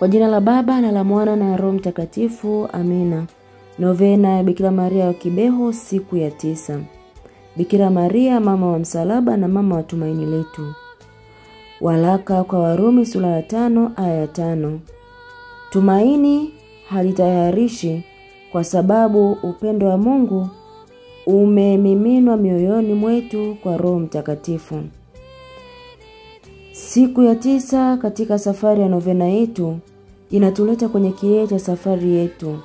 Kwa jina la Baba na la Mwana na Roho Mtakatifu, amina. Novena ya Bikira Maria wa Kibeho, siku ya 9. Bikira Maria, mama wa msalaba na mama wa tumaini letu. Waraka kwa Warumi sura ya 5 aya ya 5. Tumaini halitayarishi kwa sababu upendo wa Mungu umemiminwa mioyoni mwetu kwa Roho Mtakatifu. Siku ya 9 katika safari ya novena yetu inatuleta kwenye kilele cha safari yetu.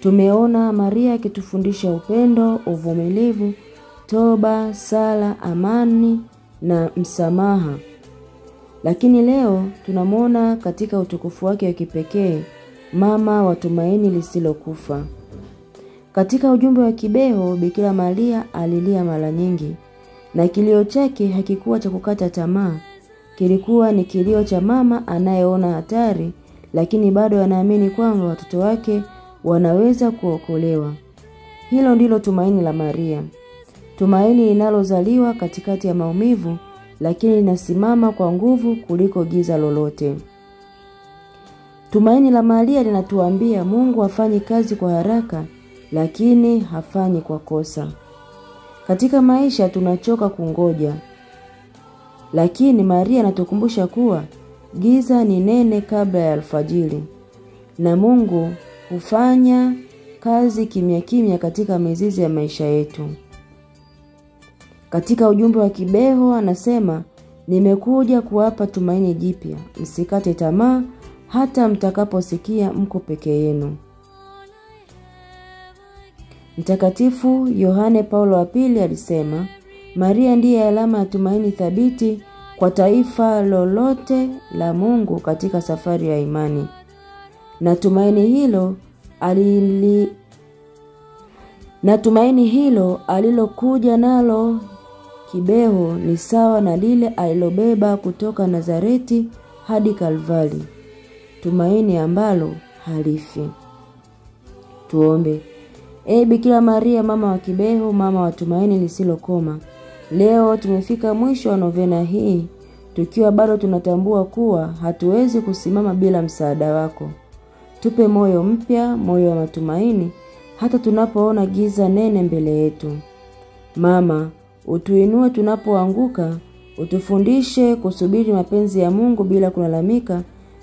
Tumeona Maria akitufundisha upendo, uvumilivu, toba, sala, amani na msamaha. Lakini leo tunamwona katika utukufu wake wa kipekee, mama wa tumaini lisilokufa. Katika ujumbe wa Kibeho, Bikira Maria alilia mara nyingi, na kilio chake hakikuwa cha kukata tamaa. Kilikuwa ni kilio cha mama anayeona hatari, lakini bado anaamini kwamba watoto wake wanaweza kuokolewa. Hilo ndilo tumaini la Maria. Tumaini linalozaliwa katikati ya maumivu, lakini linasimama kwa nguvu kuliko giza lolote. Tumaini la Maria linatuambia Mungu hafanyi kazi kwa haraka, lakini hafanyi kwa kosa. Katika maisha tunachoka kungoja, lakini Maria anatukumbusha kuwa giza ni nene kabla ya alfajiri, na Mungu hufanya kazi kimya kimya katika mizizi ya maisha yetu. Katika ujumbe wa Kibeho anasema, nimekuja kuwapa tumaini jipya, msikate tamaa hata mtakaposikia mko peke yenu. Mtakatifu Yohane Paulo wa Pili alisema, Maria ndiye alama ya tumaini thabiti kwa taifa lolote la Mungu katika safari ya imani. Na tumaini hilo alilokuja nalo Kibeho ni sawa na lile alilobeba kutoka Nazareti hadi Kalvari, tumaini ambalo halifi. Tuombe. Bikira Maria, mama wa Kibeho, mama wa tumaini lisilokoma, leo tumefika mwisho wa novena hii, tukiwa bado tunatambua kuwa hatuwezi kusimama bila msaada wako. Tupe moyo mpya, moyo wa matumaini, hata tunapoona giza nene mbele yetu. Mama, utuinue tunapoanguka, utufundishe kusubiri mapenzi ya Mungu bila kulalamika,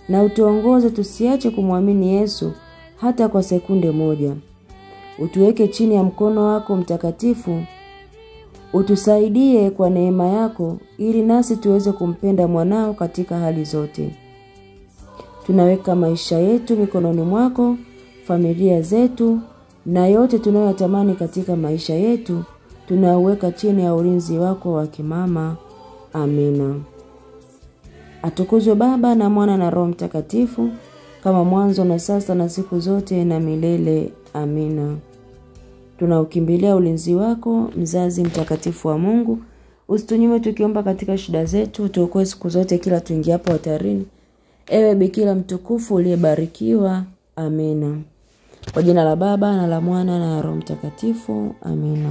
na utuongoze tusiache kumwamini Yesu hata kwa sekunde moja. Utuweke chini ya mkono wako mtakatifu, utusaidie kwa neema yako ili nasi tuweze kumpenda mwanao katika hali zote. Tunaweka maisha yetu mikononi mwako, familia zetu na yote tunayotamani katika maisha yetu, tunaweka chini ya ulinzi wako wa kimama. Amina. Atukuzwe Baba na Mwana na Roho Mtakatifu, kama mwanzo na sasa na siku zote na milele. Amina. Tunaukimbilia ulinzi wako, mzazi mtakatifu wa Mungu. Usitunyime tukiomba katika shida zetu, tuokoe siku zote kila tuingiapo hatarini. Ewe Bikira mtukufu uliyebarikiwa. Amina. Kwa jina la Baba na la Mwana na Roho Mtakatifu. Amina.